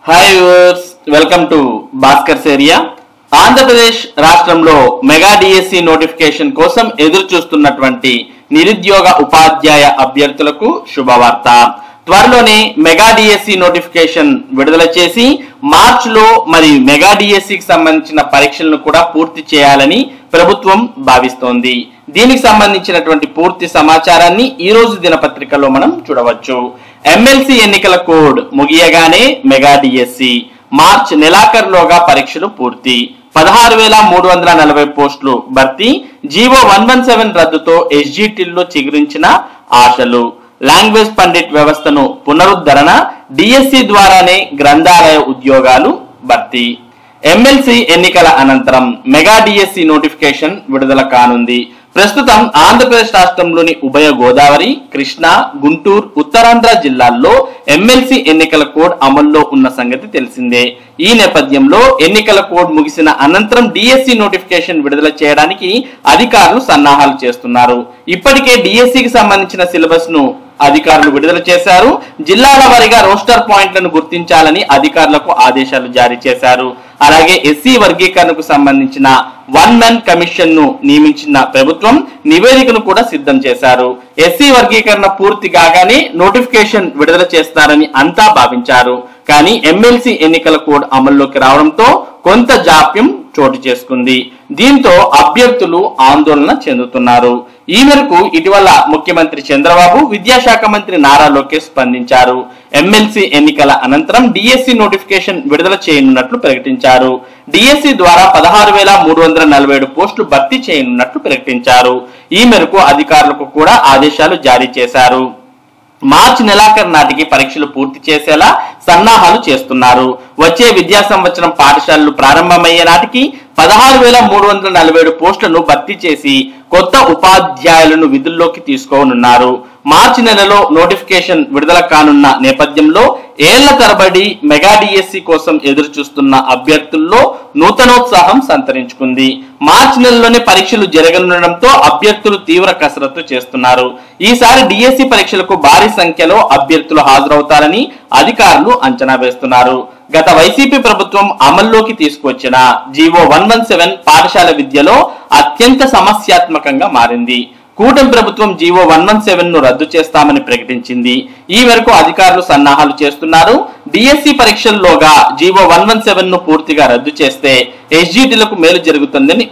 Hi viewers, welcome to Bhaskar's area. Andhra Pradesh రాష్ట్రంలో mega DSC notification కోసం ఎదురు చూస్తున్నటువంటి నిరుద్యోగ ఉపాధ్యాయ అభ్యర్థులకు శుభవార్త. త్వరలోనే మెగా డిఎస్సి నోటిఫికేషన్ విడుదల చేసి మార్చిలో మరి మెగా డిఎస్సికి సంబంధించిన పరీక్షలను కూడా పూర్తి చేయాలని ప్రభుత్వం భావిస్తోంది. దీనికి సంబంధించినటువంటి పూర్తి సమాచారాన్ని ఈ రోజు దినపత్రికలో మనం చూడవచ్చు. ఎమ్మెల్సీ ఎన్నికల కోడ్ ముగియగానే మెగా డిఎస్సి, మార్చ్ నెలాఖరులోగా పరీక్షలు పూర్తి, 16,340 పోస్టులు భర్తీ, జీవో 117 రద్దుతో ఎస్జిటిల్లో చిగురించిన ఆశలు, లాంగ్వేజ్ పండిట్ వ్యవస్థను పునరుద్ధరణ, డిఎస్సి ద్వారానే గ్రంథాలయ ఉద్యోగాలు భర్తీ. ఎమ్మెల్సీ ఎన్నికల అనంతరం మెగా డిఎస్సి నోటిఫికేషన్ విడుదల కానుంది. ప్రస్తుతం ఆంధ్రప్రదేశ్ రాష్ట్రంలోని ఉభయ గోదావరి, కృష్ణా, గుంటూరు, ఉత్తరాంధ్ర జిల్లాల్లో ఎమ్మెల్సీ ఎన్నికల కోడ్ అమల్లో ఉన్న సంగతి తెలిసిందే. ఈ నేపథ్యంలో ఎన్నికల కోడ్ ముగిసిన అనంతరం డిఎస్సి నోటిఫికేషన్ విడుదల చేయడానికి అధికారులు సన్నాహాలు చేస్తున్నారు. ఇప్పటికే డిఎస్సికి సంబంధించిన సిలబస్ ను అధికారులు విడుదల చేశారు. జిల్లాల వారీగా రోస్టర్ పాయింట్లను గుర్తించాలని అధికారులకు ఆదేశాలు జారీ చేశారు. అలాగే ఎస్సీ వర్గీకరణకు సంబంధించిన 1 man కమిషన్ ను నియమించిన ప్రభుత్వం నివేదికను కూడా సిద్ధం చేశారు. ఎస్సీ వర్గీకరణ పూర్తి కాగానే నోటిఫికేషన్ విడుదల చేస్తారని అంతా భావించారు. కానీ ఎమ్మెల్సీ ఎన్నికల కోడ్ అమల్లోకి రావడంతో కొంత జాప్యం చోటు చేసుకుంది. దీంతో అభ్యర్థులు ఆందోళన చెందుతున్నారు. ఈ మేరకు ఇటీవల ముఖ్యమంత్రి చంద్రబాబు, విద్యాశాఖ మంత్రి నారా లోకేష్ స్పందించారు. ఎమ్మెల్సీ ఎన్నికల అనంతరం డిఎస్సి నోటిఫికేషన్ విడుదల చేయనున్నట్లు ప్రకటించారు. డిఎస్సి ద్వారా 16,347 పోస్టులు భర్తీ చేయనున్నట్లు ప్రకటించారు. ఈ మేరకు అధికారులకు కూడా ఆదేశాలు జారీ చేశారు. మార్చి నెలాఖరు నాటికి పరీక్షలు పూర్తి చేసేలా సన్నాహాలు చేస్తున్నారు. వచ్చే విద్యా సంవత్సరం పాఠశాలలు ప్రారంభమయ్యే నాటికి 16,347 పోస్టులను భర్తీ చేసి కొత్త ఉపాధ్యాయులను విధుల్లోకి తీసుకోనున్నారు. మార్చి నెలలో నోటిఫికేషన్ విడుదల కానున్న నేపథ్యంలో ఏళ్ల తరబడి మెగా డిఎస్సి కోసం ఎదురు చూస్తున్న అభ్యర్థుల్లో నూతనోత్సాహం సంతరించుకుంది. మార్చి నెలలోనే పరీక్షలు జరగనుండడంతో అభ్యర్థులు తీవ్ర కసరత్తు చేస్తున్నారు. ఈసారి డిఎస్సి పరీక్షలకు భారీ సంఖ్యలో అభ్యర్థులు హాజరవుతారని అధికారులు అంచనా వేస్తున్నారు. గత వైసీపీ ప్రభుత్వం అమల్లోకి తీసుకొచ్చిన జీవో 117 పాఠశాల విద్యలో అత్యంత సమస్యాత్మకంగా మారింది. కూటమి ప్రభుత్వం జీవో 117 ను రద్దు చేస్తామని ప్రకటించింది. ఈ మేరకు అధికారులు సన్నాహాలు చేస్తున్నారు. డిఎస్సి పరీక్షల్లోగా జీవో 117 ను పూర్తిగా రద్దు చేస్తే ఎస్జిటిలకు మేలు జరుగుతుందని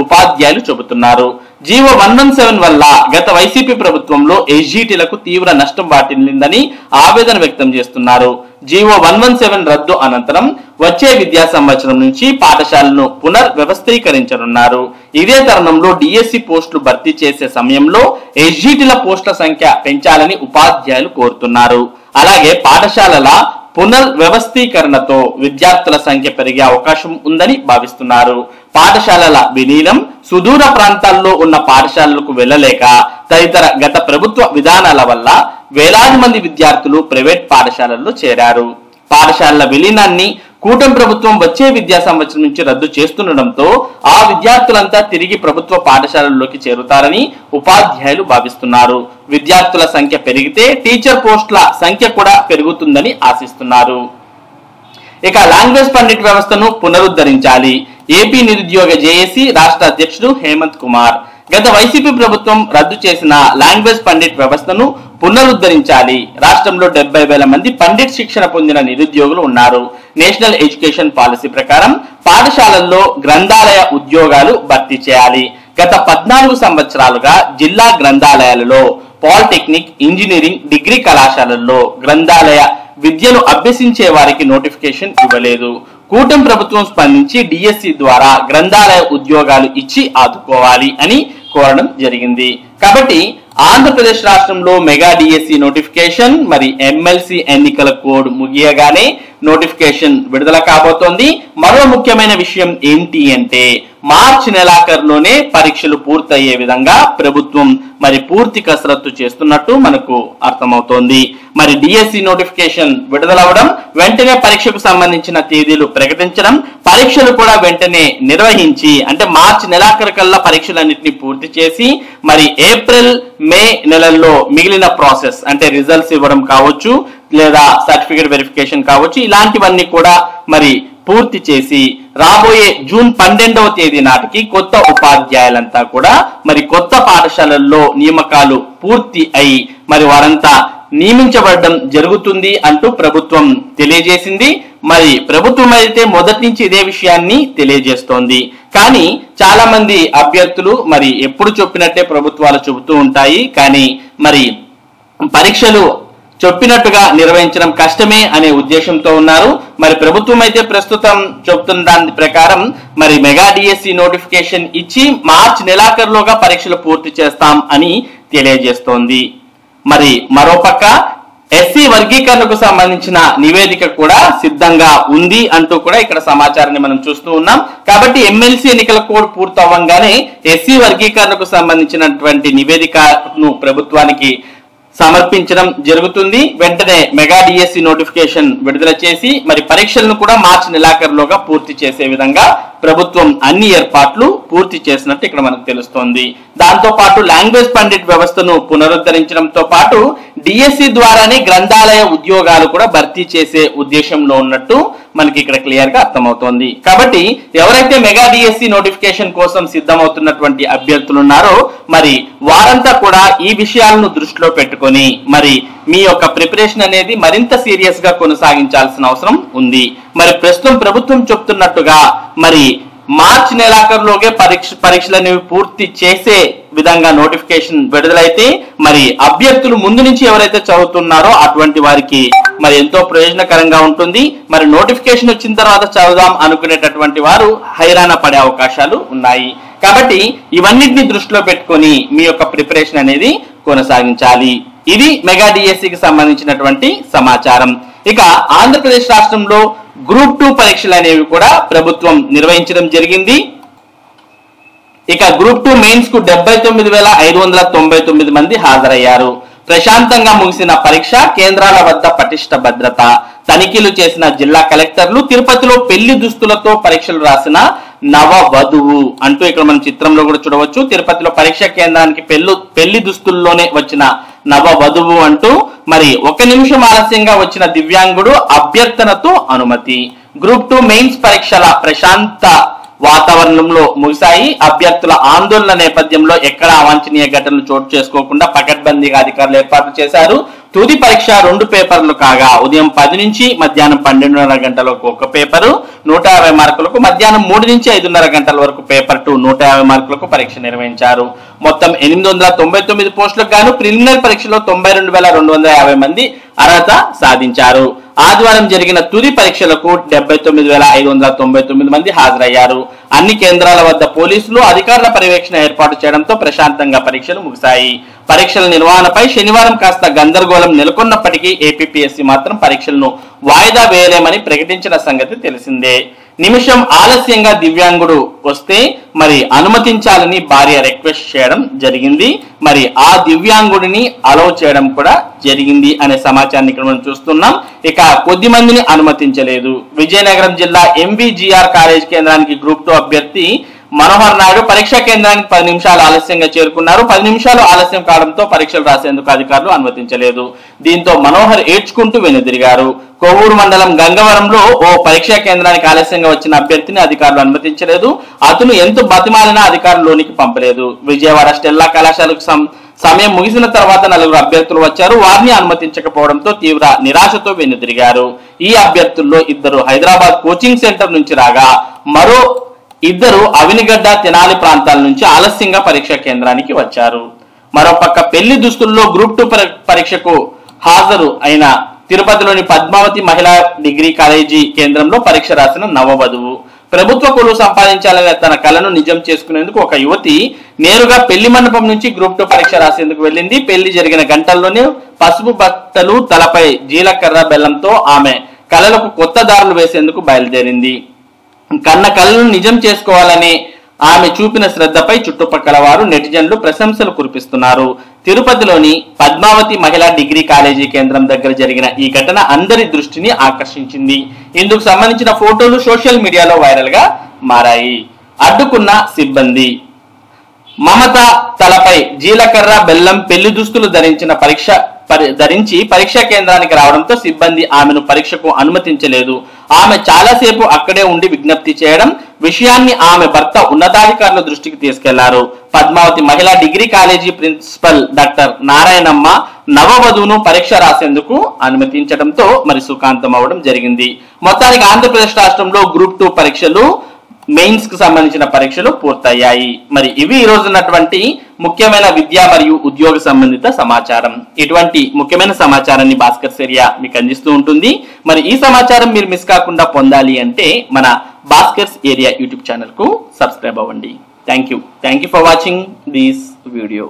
ఉపాధ్యాయులు చెబుతున్నారు. జీవో 117 వల్ల గత వైసీపీ ప్రభుత్వంలో ఎస్జిటిలకు తీవ్ర నష్టం వాటిల్లిందని ఆవేదన వ్యక్తం చేస్తున్నారు. జీవో 117 రద్దు అనంతరం వచ్చే విద్యా సంవత్సరం నుంచి పాఠశాలను పునర్వ్యవస్థీకరించనున్నారు. ఇదే తరుణంలో డిఎస్సి పోస్టులు భర్తీ చేసే సమయంలో ఎస్జిటిల పోస్టుల సంఖ్య పెంచాలని ఉపాధ్యాయులు కోరుతున్నారు. అలాగే పాఠశాలల పునర్వ్యవస్థీకరణతో విద్యార్థుల సంఖ్య పెరిగే అవకాశం ఉందని భావిస్తున్నారు. పాఠశాలల విలీనం, సుదూర ప్రాంతాల్లో ఉన్న పాఠశాలలకు వెళ్లలేక తదితర గత ప్రభుత్వ విధానాల వల్ల వేలాది మంది విద్యార్థులు ప్రైవేట్ పాఠశాలల్లో చేరారు. పాఠశాలల విలీనాన్ని కూటమి ప్రభుత్వం వచ్చే విద్యా సంవత్సరం నుంచి రద్దు చేస్తుండటంతో ఆ విద్యార్థులంతా తిరిగి ప్రభుత్వ పాఠశాలల్లోకి చేరుతారని ఉపాధ్యాయులు భావిస్తున్నారు. విద్యార్థుల సంఖ్య పెరిగితే టీచర్ పోస్టుల సంఖ్య కూడా పెరుగుతుందని ఆశిస్తున్నారు. ఇక లాంగ్వేజ్ పండిట్ వ్యవస్థను పునరుద్ధరించాలి. ఏపీ నిరుద్యోగ జేఏసీ రాష్ట్ర అధ్యక్షుడు హేమంత్ కుమార్ గత వైసీపీ ప్రభుత్వం రద్దు చేసిన లాంగ్వేజ్ పండిట్ వ్యవస్థను పునరుద్ధరించాలి. రాష్ట్రంలో 70,000 మంది పండిట్ శిక్షణ పొందిన నిరుద్యోగులు ఉన్నారు. నేషనల్ ఎడ్యుకేషన్ పాలసీ ప్రకారం పాఠశాలల్లో గ్రంథాలయ ఉద్యోగాలు భర్తీ చేయాలి. గత 14 సంవత్సరాలుగా జిల్లా గ్రంథాలయాలలో పాలిటెక్నిక్, ఇంజనీరింగ్, డిగ్రీ కళాశాలల్లో గ్రంథాలయ విద్యను అభ్యసించే వారికి నోటిఫికేషన్ ఇవ్వలేదు. కూటమి ప్రభుత్వం స్పందించి డిఎస్సి ద్వారా గ్రంథాలయ ఉద్యోగాలు ఇచ్చి ఆదుకోవాలి అని కోరడం జరిగింది. కాబట్టి ఆంధ్రప్రదేశ్ రాష్ట్రంలో మెగా డిఎస్సి నోటిఫికేషన్ మరి ఎమ్మెల్సీ ఎన్నికల కోడ్ ముగియగానే నోటిఫికేషన్ విడుదల కాబోతోంది. మరో ముఖ్యమైన విషయం ఏంటి అంటే మార్చి నెలాఖరులోనే పరీక్షలు పూర్తయ్యే విధంగా ప్రభుత్వం మరి పూర్తి కసరత్తు చేస్తున్నట్టు మనకు అర్థమవుతోంది. మరి డిఎస్సి నోటిఫికేషన్ విడుదలవడం, వెంటనే పరీక్షకు సంబంధించిన తేదీలు ప్రకటించడం, పరీక్షలు కూడా వెంటనే నిర్వహించి అంటే మార్చి నెలాఖరు కల్లా పరీక్షలన్నింటినీ పూర్తి చేసి మరి ఏప్రిల్ మే నెలల్లో మిగిలిన ప్రాసెస్ అంటే రిజల్ట్స్ ఇవ్వడం కావచ్చు, లేదా సర్టిఫికేట్ వెరిఫికేషన్ కావచ్చు, ఇలాంటివన్నీ కూడా మరి పూర్తి చేసి రాబోయే జూన్ 12వ తేదీ నాటికి కొత్త ఉపాధ్యాయులంతా కూడా మరి కొత్త పాఠశాలల్లో నియామకాలు పూర్తి అయి మరి వారంతా నియమించబడడం జరుగుతుంది అంటూ ప్రభుత్వం తెలియజేసింది. మరి ప్రభుత్వం అయితే మొదటి నుంచి ఇదే విషయాన్ని తెలియజేస్తోంది. కానీ చాలా మంది అభ్యర్థులు మరి ఎప్పుడు చెప్పినట్టే ప్రభుత్వాలు చెబుతూ ఉంటాయి, కానీ మరి పరీక్షలు చెప్పినట్టుగా నిర్వహించడం కష్టమే అనే ఉద్దేశంతో ఉన్నారు. మరి ప్రభుత్వం అయితే ప్రస్తుతం చెబుతున్న దాని ప్రకారం మరి మెగా డిఎస్సి నోటిఫికేషన్ ఇచ్చి మార్చి నెలాఖరులోగా పరీక్షలు పూర్తి చేస్తాం అని తెలియజేస్తోంది. మరి మరోపక్క ఎస్సీ వర్గీకరణకు సంబంధించిన నివేదిక కూడా సిద్ధంగా ఉంది అంటూ కూడా ఇక్కడ సమాచారాన్ని మనం చూస్తూ ఉన్నాం. కాబట్టి ఎమ్మెల్సీ ఎన్నికల కోడ్ పూర్తి అవ్వగానే ఎస్సీ వర్గీకరణకు సంబంధించినటువంటి నివేదికను ప్రభుత్వానికి సమర్పించడం జరుగుతుంది. వెంటనే మెగా డిఎస్సి నోటిఫికేషన్ విడుదల చేసి మరి పరీక్షలను కూడా మార్చి నెలాఖరులోగా పూర్తి చేసే విధంగా ప్రభుత్వం అన్ని ఏర్పాట్లు పూర్తి చేసినట్టు ఇక్కడ మనకు తెలుస్తోంది. దాంతో పాటు లాంగ్వేజ్ పండిట్ వ్యవస్థను పునరుద్ధరించడంతో పాటు డిఎస్సి ద్వారానే గ్రంథాలయ ఉద్యోగాలు కూడా భర్తీ చేసే ఉద్దేశంలో ఉన్నట్టు మనకి ఇక్కడ క్లియర్ గా అర్థమవుతోంది. కాబట్టి ఎవరైతే మెగా డిఎస్సి నోటిఫికేషన్ కోసం సిద్ధమవుతున్నటువంటి అభ్యర్థులు ఉన్నారో మరి వారంతా కూడా ఈ విషయాలను దృష్టిలో పెట్టుకొని మరి మీ యొక్క ప్రిపరేషన్ అనేది మరింత సీరియస్ గా కొనసాగించాల్సిన అవసరం ఉంది. మరి ప్రస్తుతం ప్రభుత్వం చెప్తున్నట్టుగా మరి మార్చి నెలాఖరులోగే పరీక్షలనేవి పూర్తి చేసే విధంగా నోటిఫికేషన్ విడుదలైతే మరి అభ్యర్థులు ముందు నుంచి ఎవరైతే చదువుతున్నారో అటువంటి వారికి మరి ఎంతో ప్రయోజనకరంగా ఉంటుంది. మరి నోటిఫికేషన్ వచ్చిన తర్వాత చదువుదాం అనుకునేటటువంటి వారు హైరాణ పడే అవకాశాలు ఉన్నాయి. కాబట్టి ఇవన్నిటిని దృష్టిలో పెట్టుకొని మీ యొక్క ప్రిపరేషన్ అనేది కొనసాగించాలి. ఇది మెగా డిఎస్సికి సంబంధించినటువంటి సమాచారం. ఇక ఆంధ్రప్రదేశ్ రాష్ట్రంలో గ్రూప్ 2 పరీక్షలు అనేవి కూడా ప్రభుత్వం నిర్వహించడం జరిగింది. ఇక గ్రూప్ 2 మెయిన్స్ కు 79,599 మంది హాజరయ్యారు. ప్రశాంతంగా ముగిసిన పరీక్ష కేంద్రాల వద్ద పటిష్ట భద్రత, తనిఖీలు చేసిన జిల్లా కలెక్టర్లు, తిరుపతిలో పెళ్లి దుస్తులతో పరీక్షలు రాసిన నవ వధువు అంటూ ఇక్కడ మనం చిత్రంలో కూడా చూడవచ్చు. తిరుపతిలో పరీక్ష కేంద్రానికి పెళ్లి దుస్తుల్లోనే వచ్చిన నవ వధువు అంటూ మరి 1 నిమిషం ఆలస్యంగా వచ్చిన దివ్యాంగుడు అభ్యర్థనతో అనుమతి. గ్రూప్ 2 మెయిన్స్ పరీక్షల ప్రశాంత వాతావరణంలో ముగిశాయి. అభ్యర్థుల ఆందోళన నేపథ్యంలో ఎక్కడ అవాంఛనీయ ఘటనలు చోటు చేసుకోకుండా పకడ్బందీగా అధికారులు ఏర్పాట్లు చేశారు. తుది పరీక్ష 2 పేపర్లు కాగా ఉదయం 10 నుంచి మధ్యాహ్నం 12:30 గంటలకు ఒక పేపరు 150 మార్కులకు, మధ్యాహ్నం 3 నుంచి 5:30 గంటల వరకు పేపర్ 2 150 మార్కులకు పరీక్ష నిర్వహించారు. మొత్తం 899 పోస్టులకు గాను ప్రిలిమినరీ పరీక్షలో 92,250 మంది అర్హత సాధించారు. ఆదివారం జరిగిన తుది పరీక్షలకు 79,599 మంది హాజరయ్యారు. అన్ని కేంద్రాల వద్ద పోలీసులు అధికారుల పర్యవేక్షణ ఏర్పాటు చేయడంతో ప్రశాంతంగా పరీక్షలు ముగిశాయి. పరీక్షల నిర్వహణపై శనివారం కాస్త గందరగోళం నెలకొన్నప్పటికీ ఏపీపీఎస్సీ మాత్రం పరీక్షలను వాయిదా వేయలేమని ప్రకటించిన సంగతి తెలిసిందే. నిమిషం ఆలస్యంగా దివ్యాంగుడు వస్తే మరి అనుమతించాలని భార్య రిక్వెస్ట్ చేయడం జరిగింది. మరి ఆ దివ్యాంగుడిని అలౌ చేయడం కూడా జరిగింది అనే సమాచారాన్ని ఇక్కడ మనం చూస్తున్నాం. ఇక కొద్ది మందిని అనుమతించలేదు. విజయనగరం జిల్లా ఎంవిజిఆర్ కాలేజ్ కేంద్రానికి గ్రూప్ 2 అభ్యర్థి మనోహర్ నాయుడు పరీక్షా కేంద్రానికి 10 నిమిషాలు ఆలస్యంగా చేరుకున్నారు. 10 నిమిషాలు ఆలస్యం కావడంతో పరీక్షలు రాసేందుకు అధికారులు అనుమతించలేదు. దీంతో మనోహర్ ఏడ్చుకుంటూ వెనుదిరిగారు. కోవూరు మండలం గంగవరంలో ఓ పరీక్షా కేంద్రానికి ఆలస్యంగా వచ్చిన అభ్యర్థిని అధికారులు అనుమతించలేదు. అతను ఎంత బతిమాలినా అధికారులు లోనికి పంపలేదు. విజయవాడ స్టెల్లా కళాశాలకు సమయం ముగిసిన తర్వాత 4 అభ్యర్థులు వచ్చారు. వారిని అనుమతించకపోవడంతో తీవ్ర నిరాశతో వెనుదిరిగారు. ఈ అభ్యర్థుల్లో 2 హైదరాబాద్ కోచింగ్ సెంటర్ నుంచి రాగా మరో 2 అవినిగడ్డ తెనాలి ప్రాంతాల నుంచి ఆలస్యంగా పరీక్షా కేంద్రానికి వచ్చారు. మరోపక్క పెళ్లి దుస్తుల్లో గ్రూప్ 2 పరీక్షకు హాజరు అయిన తిరుపతిలోని పద్మావతి మహిళా డిగ్రీ కాలేజీ కేంద్రంలో పరీక్ష రాసిన నవవధువు ప్రభుత్వ కొలువు సంపాదించాలనే తన కలను నిజం చేసుకునేందుకు ఒక యువతి నేరుగా పెళ్లి మండపం నుంచి గ్రూప్ 2 పరీక్ష రాసేందుకు వెళ్ళింది. పెళ్లి జరిగిన గంటల్లోనే పసుపు బట్టలు, తలపై జీలకర్ర బెల్లంతో ఆమె కలలకు కొత్త దారులు వేసేందుకు బయలుదేరింది. కన్న కళను నిజం చేసుకోవాలని ఆమె చూపిన శ్రద్ధపై చుట్టుపక్కల వారు నెటిజన్లు ప్రశంసలు కురిపిస్తున్నారు. తిరుపతిలోని పద్మావతి మహిళా డిగ్రీ కాలేజీ కేంద్రం దగ్గర జరిగిన ఈ ఘటన అందరి దృష్టిని ఆకర్షించింది. ఇందుకు సంబంధించిన ఫోటోలు సోషల్ మీడియాలో వైరల్ గా మారాయి. అడ్డుకున్న సిబ్బంది. మమత తలపై జీలకర్ర బెల్లం పెళ్లి దుస్తులు ధరించిన ధరించి పరీక్షా కేంద్రానికి రావడంతో సిబ్బంది ఆమెను పరీక్షకు అనుమతించలేదు. ఆమె చాలాసేపు అక్కడే ఉండి విజ్ఞప్తి చేయడం విషయాన్ని ఆమె భర్త ఉన్నతాధికారుల దృష్టికి తీసుకెళ్లారు. పద్మావతి మహిళా degree college principal doctor Narayanamma నవవధువును పరీక్ష రాసేందుకు అనుమతించడంతో మరి సుఖాంతం అవడం జరిగింది. మొత్తానికి ఆంధ్రప్రదేశ్ రాష్ట్రంలో గ్రూప్ 2 పరీక్షలు, మెయిన్స్ కు సంబంధించిన పరీక్షలు పూర్తయ్యాయి. మరి ఇవి ఈ రోజు ఉన్నటువంటి ముఖ్యమైన విద్యా మరియు ఉద్యోగ సంబంధిత సమాచారం. ఇటువంటి ముఖ్యమైన సమాచారాన్ని భాస్కర్స్ ఏరియా మీకు అందిస్తూ ఉంటుంది. మరి ఈ సమాచారం మీరు మిస్ కాకుండా పొందాలి అంటే మన భాస్కర్స్ ఏరియా యూట్యూబ్ ఛానల్ కు సబ్స్క్రైబ్ అవ్వండి. Thank you for watching this video.